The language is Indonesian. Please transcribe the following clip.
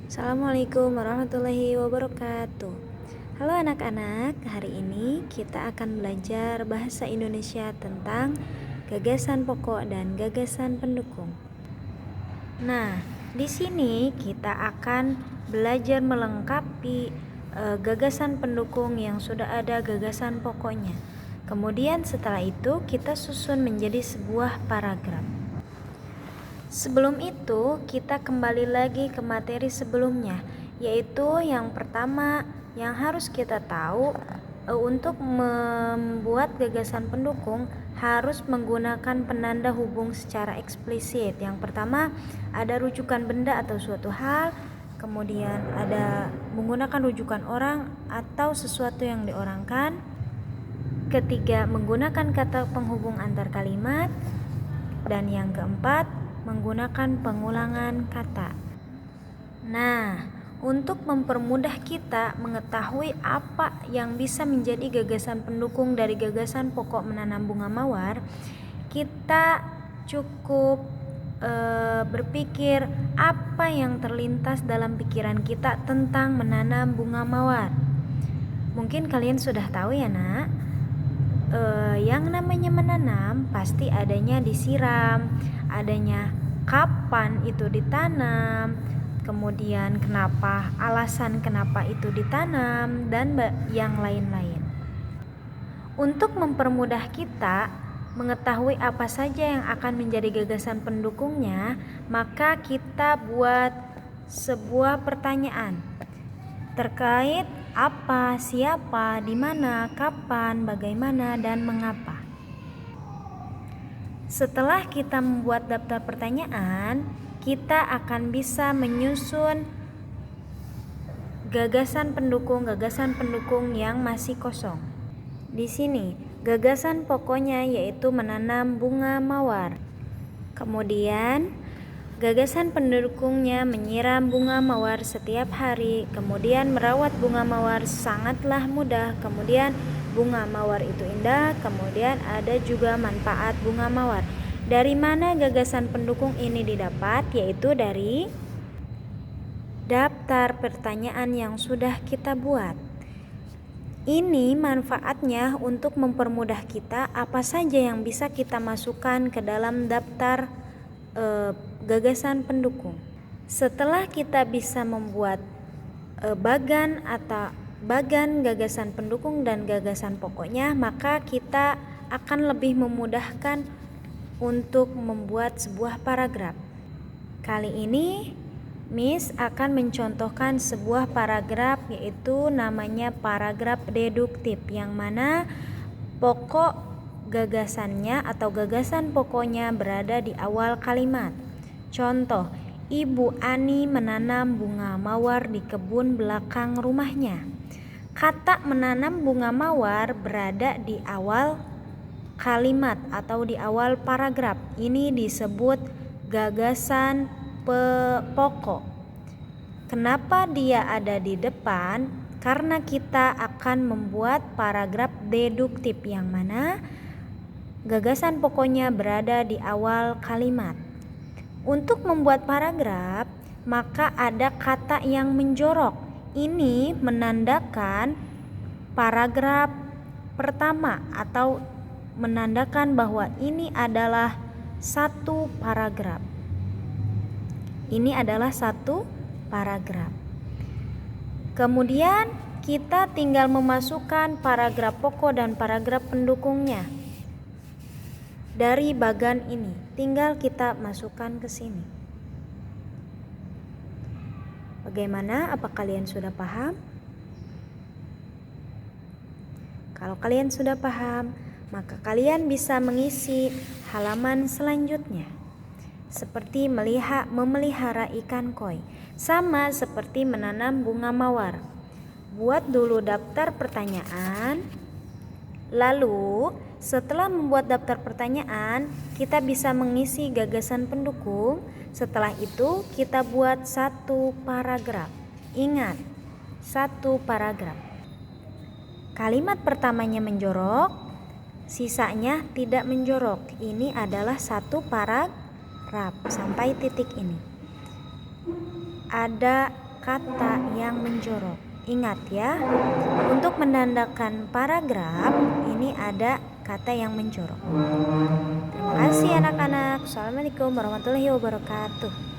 Assalamualaikum warahmatullahi wabarakatuh. Halo anak-anak, hari ini kita akan belajar bahasa Indonesia tentang gagasan pokok dan gagasan pendukung. Nah, di sini kita akan belajar melengkapi gagasan pendukung yang sudah ada gagasan pokoknya. Kemudian setelah itu kita susun menjadi sebuah paragraf. Sebelum itu, kita kembali lagi ke materi sebelumnya, yaitu yang pertama yang harus kita tahu untuk membuat gagasan pendukung harus menggunakan penanda hubung secara eksplisit. Yang pertama, ada rujukan benda atau suatu hal, kemudian ada menggunakan rujukan orang atau sesuatu yang diorangkan. Ketiga, menggunakan kata penghubung antar kalimat. Dan yang keempat, menggunakan pengulangan kata. Nah, untuk mempermudah kita mengetahui apa yang bisa menjadi gagasan pendukung dari gagasan pokok menanam bunga mawar, kita cukup berpikir apa yang terlintas dalam pikiran kita tentang menanam bunga mawar. Mungkin kalian sudah tahu ya nak, yang namanya menanam pasti adanya disiram, adanya kapan itu ditanam, kemudian alasan kenapa itu ditanam, dan yang lain-lain. Untuk mempermudah kita mengetahui apa saja yang akan menjadi gagasan pendukungnya, maka kita buat sebuah pertanyaan terkait apa, siapa, di mana, kapan, bagaimana, dan mengapa. Setelah kita membuat daftar pertanyaan, kita akan bisa menyusun gagasan pendukung yang masih kosong. Di sini, gagasan pokoknya yaitu menanam bunga mawar. Kemudian, gagasan pendukungnya menyiram bunga mawar setiap hari, kemudian merawat bunga mawar sangatlah mudah, kemudian bunga mawar itu indah, kemudian ada juga manfaat bunga mawar. Dari mana gagasan pendukung ini didapat? Yaitu dari daftar pertanyaan yang sudah kita buat. Ini manfaatnya untuk mempermudah kita apa saja yang bisa kita masukkan ke dalam daftar gagasan pendukung. Setelah kita bisa membuat bagan gagasan pendukung dan gagasan pokoknya, maka kita akan lebih memudahkan untuk membuat sebuah paragraf. Kali ini Miss akan mencontohkan sebuah paragraf, yaitu namanya paragraf deduktif, yang mana pokok gagasannya atau gagasan pokoknya berada di awal kalimat. Contoh, Ibu Ani menanam bunga mawar di kebun belakang rumahnya. Kata menanam bunga mawar berada di awal kalimat atau di awal paragraf. Ini disebut gagasan pokok. Kenapa dia ada di depan? Karena kita akan membuat paragraf deduktif yang mana gagasan pokoknya berada di awal kalimat. Untuk membuat paragraf, maka ada kata yang menjorok. Ini menandakan paragraf pertama atau menandakan bahwa ini adalah satu paragraf. Ini adalah satu paragraf. Kemudian kita tinggal memasukkan paragraf pokok dan paragraf pendukungnya. Dari bagan ini, tinggal kita masukkan ke sini. Bagaimana? Apa kalian sudah paham? Kalau kalian sudah paham, maka kalian bisa mengisi halaman selanjutnya. Seperti memelihara ikan koi, sama seperti menanam bunga mawar. Buat dulu daftar pertanyaan, lalu setelah membuat daftar pertanyaan, kita bisa mengisi gagasan pendukung. Setelah itu kita buat satu paragraf. Ingat, satu paragraf. Kalimat pertamanya menjorok, sisanya tidak menjorok. Ini adalah satu paragraf sampai titik ini. Ada kata yang menjorok. Ingat ya, untuk menandakan paragraf ini ada kata yang menjorok. Terima kasih anak-anak. Assalamualaikum warahmatullahi wabarakatuh.